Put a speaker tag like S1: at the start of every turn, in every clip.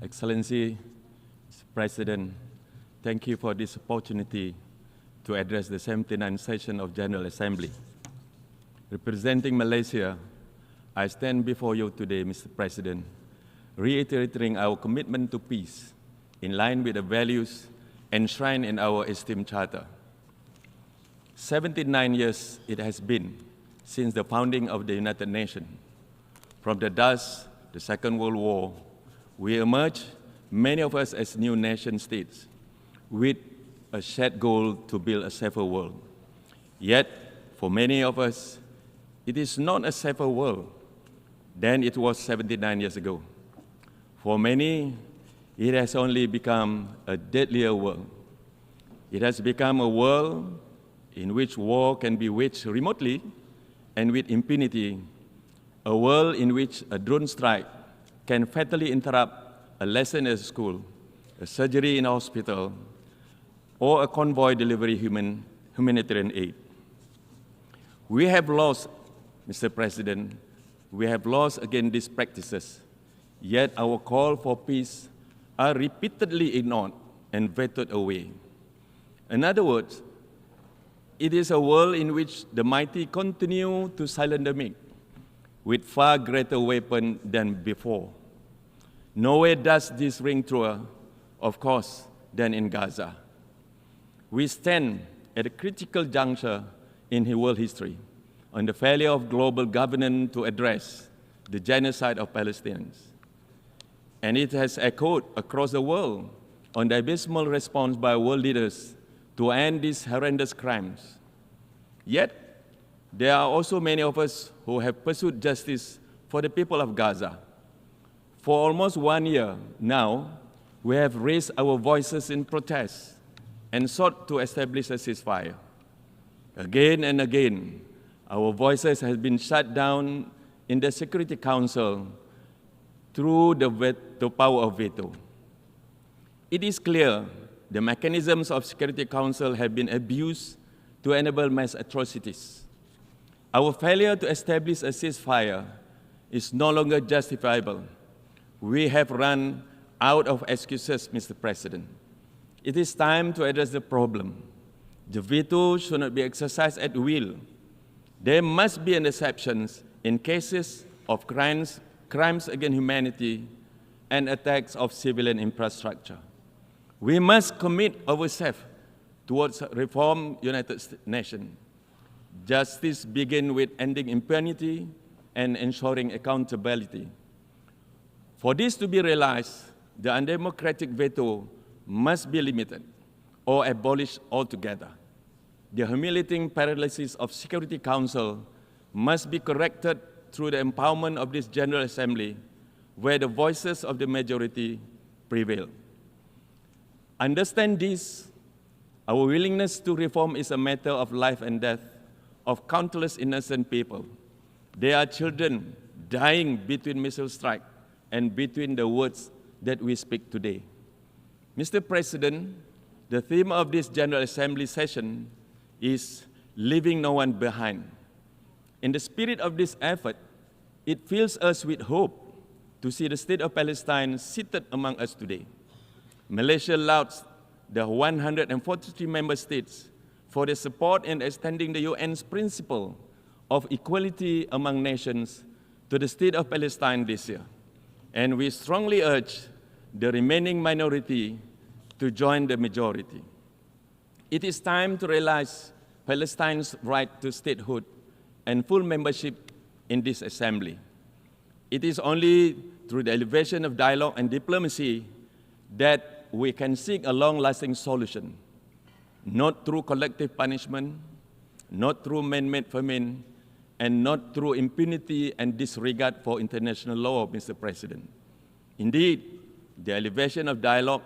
S1: Excellency, Mr. President, thank you for this opportunity to address the 79th session of General Assembly. Representing Malaysia, I stand before you today, Mr. President, reiterating our commitment to peace in line with the values enshrined in our esteemed charter. 79 years it has been since the founding of the United Nations. From the dust, the Second World War, we emerged, many of us as new nation states, with a shared goal to build a safer world. Yet, for many of us, it is not a safer world than it was 79 years ago. For many, it has only become a deadlier world. It has become a world in which war can be waged remotely and with impunity, a world in which a drone strike can fatally interrupt a lesson at school, a surgery in a hospital, or a convoy delivery humanitarian aid. We have lost, Mr. President, we have lost against these practices, yet our call for peace are repeatedly ignored and vetoed away. In other words, it is a world in which the mighty continue to silence the meek with far greater weapons than before. Nowhere does this ring truer, of course, than in Gaza. We stand at a critical juncture in world history on the failure of global governance to address the genocide of Palestinians. And it has echoed across the world on the abysmal response by world leaders to end these horrendous crimes. Yet, there are also many of us who have pursued justice for the people of Gaza. For almost 1 year now, we have raised our voices in protest and sought to establish a ceasefire. Again and again, our voices have been shut down in the Security Council through the power of veto. It is clear the mechanisms of Security Council have been abused to enable mass atrocities. Our failure to establish a ceasefire is no longer justifiable. We have run out of excuses, Mr. President. It is time to address the problem. The veto should not be exercised at will. There must be an exception in cases of crimes against humanity and attacks of civilian infrastructure. We must commit ourselves towards reform United Nations. Justice begins with ending impunity and ensuring accountability. For this to be realized, the undemocratic veto must be limited or abolished altogether. The humiliating paralysis of Security Council must be corrected through the empowerment of this General Assembly, where the voices of the majority prevail. Understand this, our willingness to reform is a matter of life and death of countless innocent people. There are children dying between missile strikes and between the words that we speak today. Mr. President, the theme of this General Assembly session is leaving no one behind. In the spirit of this effort, it fills us with hope to see the state of Palestine seated among us today. Malaysia lauds the 143 member states for their support in extending the UN's principle of equality among nations to the state of Palestine this year. And we strongly urge the remaining minority to join the majority. It is time to realize Palestine's right to statehood and full membership in this assembly. It is only through the elevation of dialogue and diplomacy that we can seek a long-lasting solution, not through collective punishment, not through man-made famine, and not through impunity and disregard for international law, Mr. President. Indeed, the elevation of dialogue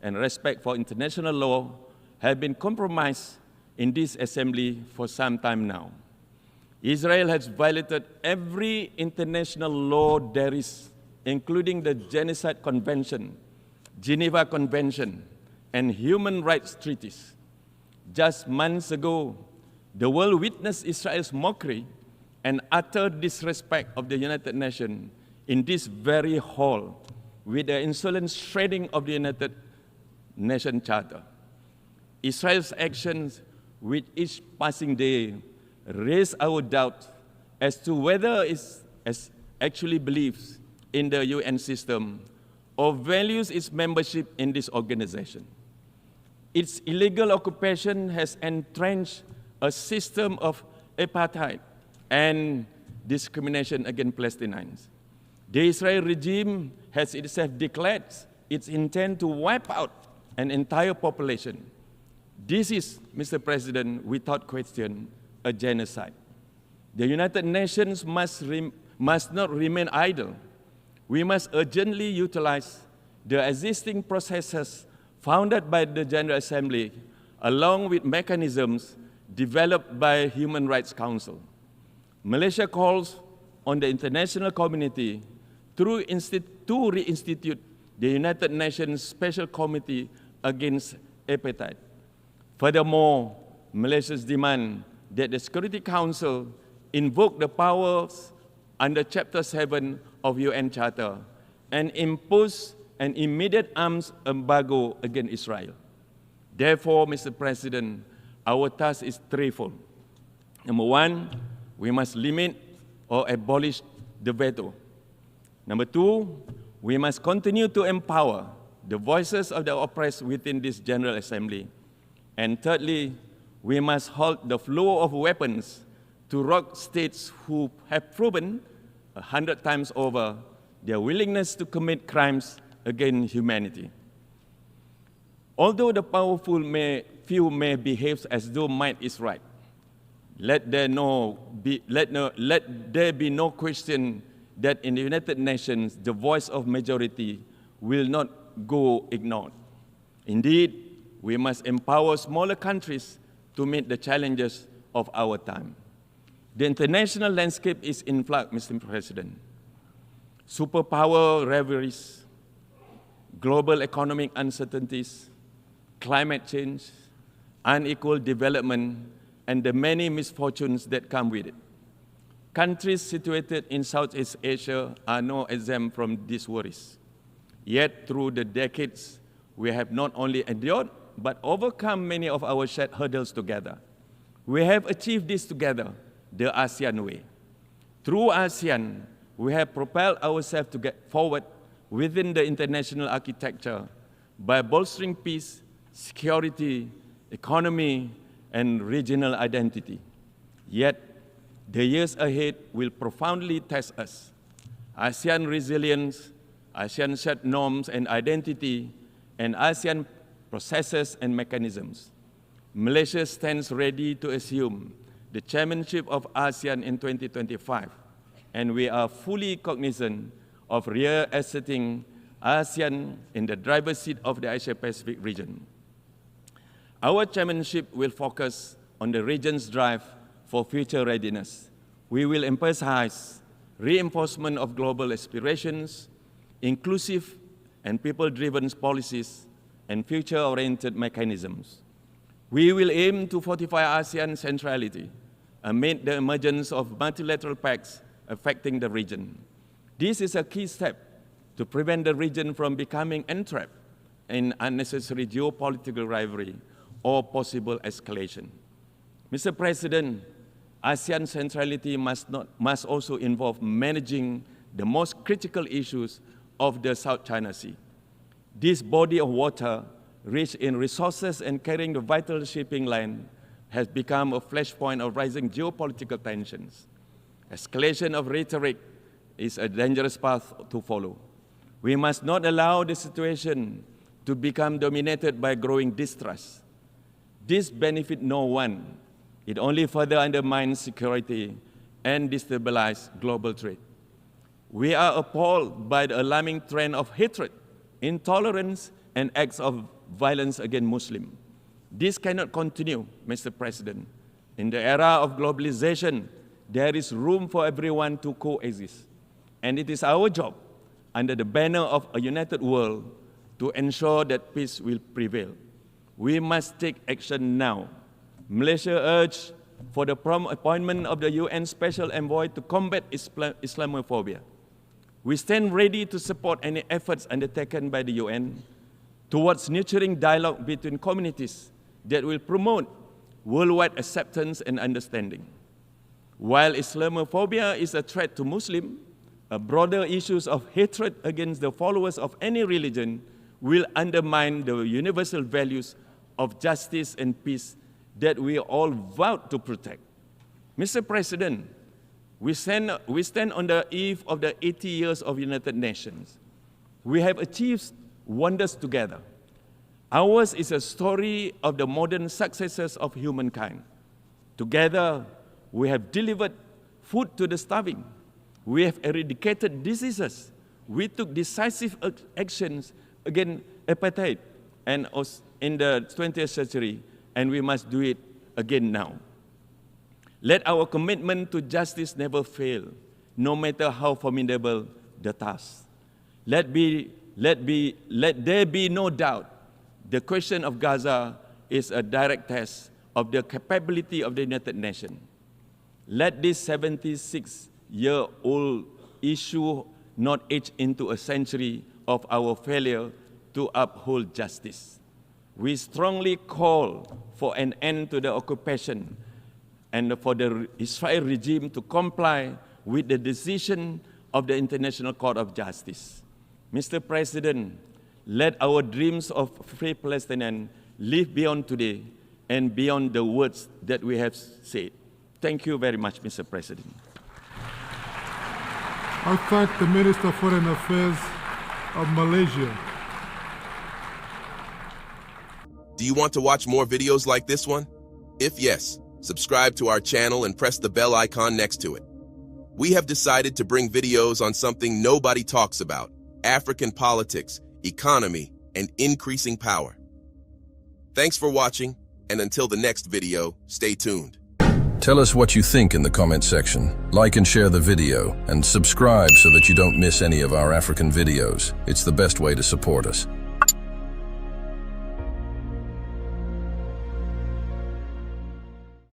S1: and respect for international law have been compromised in this assembly for some time now. Israel has violated every international law there is, including the Genocide Convention, Geneva Convention, and human rights treaties. Just months ago, the world witnessed Israel's mockery and utter disrespect of the United Nations in this very hall, with the insolent shredding of the United Nations Charter. Israel's actions with each passing day raise our doubt as to whether it actually believes in the UN system or values its membership in this organization. Its illegal occupation has entrenched a system of apartheid and discrimination against Palestinians. The Israeli regime has itself declared its intent to wipe out an entire population. This is, Mr. President, without question, a genocide. The United Nations must not remain idle. We must urgently utilize the existing processes founded by the General Assembly, along with mechanisms developed by Human Rights Council. Malaysia calls on the international community to reinstitute the United Nations Special Committee against Apartheid. Furthermore, Malaysia's demand that the Security Council invoke the powers under Chapter 7 of UN Charter and impose an immediate arms embargo against Israel. Therefore, Mr. President, our task is threefold. Number one, we must limit or abolish the veto. Number two, we must continue to empower the voices of the oppressed within this General Assembly. And thirdly, we must halt the flow of weapons to rogue states who have proven 100 times over their willingness to commit crimes against humanity. Although the powerful few may behave as though might is right, let there be no question that in the United Nations, the voice of majority will not go ignored. Indeed, we must empower smaller countries to meet the challenges of our time. The international landscape is in flux, Mr. President. Superpower rivalries, global economic uncertainties, climate change, unequal development, and the many misfortunes that come with it. Countries situated in Southeast Asia are no exempt from these worries. Yet, through the decades, we have not only endured, but overcome many of our shared hurdles together. We have achieved this together, the ASEAN way. Through ASEAN, we have propelled ourselves to get forward within the international architecture by bolstering peace, security, economy, and regional identity. Yet, the years ahead will profoundly test us. ASEAN resilience, ASEAN shared norms and identity, and ASEAN processes and mechanisms. Malaysia stands ready to assume the chairmanship of ASEAN in 2025, and we are fully cognizant of reasserting ASEAN in the driver's seat of the Asia-Pacific region. Our chairmanship will focus on the region's drive for future readiness. We will emphasize reinforcement of global aspirations, inclusive and people-driven policies, and future-oriented mechanisms. We will aim to fortify ASEAN centrality amid the emergence of multilateral pacts affecting the region. This is a key step to prevent the region from becoming entrapped in unnecessary geopolitical rivalry or possible escalation. Mr. President, ASEAN centrality must also involve managing the most critical issues of the South China Sea. This body of water, rich in resources and carrying the vital shipping line, has become a flashpoint of rising geopolitical tensions. Escalation of rhetoric is a dangerous path to follow. We must not allow the situation to become dominated by growing distrust. This benefits no one. It only further undermines security and destabilizes global trade. We are appalled by the alarming trend of hatred, intolerance, and acts of violence against Muslims. This cannot continue, Mr. President. In the era of globalization, there is room for everyone to coexist. And it is our job, under the banner of a united world, to ensure that peace will prevail. We must take action now. Malaysia urged for the prompt appointment of the UN Special Envoy to combat Islamophobia. We stand ready to support any efforts undertaken by the UN towards nurturing dialogue between communities that will promote worldwide acceptance and understanding. While Islamophobia is a threat to Muslims, broader issues of hatred against the followers of any religion will undermine the universal values of justice and peace that we all vowed to protect. Mr. President, we stand on the eve of the 80 years of United Nations. We have achieved wonders together. Ours is a story of the modern successes of humankind. Together, we have delivered food to the starving. We have eradicated diseases. We took decisive actions against apartheid and in the 20th century, and we must do it again now. Let our commitment to justice never fail, no matter how formidable the task. Let there be no doubt the question of Gaza is a direct test of the capability of the United Nations. Let this 76-year-old issue not age into a century of our failure to uphold justice. We strongly call for an end to the occupation and for the Israel regime to comply with the decision of the International Court of Justice. Mr. President, let our dreams of free Palestinians live beyond today and beyond the words that we have said. Thank you very much, Mr. President.
S2: I thank the Minister of Foreign Affairs of Malaysia.
S3: Do you want to watch more videos like this one? If yes, subscribe to our channel and press the bell icon next to it. We have decided to bring videos on something nobody talks about: African politics, economy, and increasing power. Thanks for watching, and until the next video, stay tuned.
S4: Tell us what you think in the comment section. Like and share the video, and subscribe so that you don't miss any of our African videos. It's the best way to support us.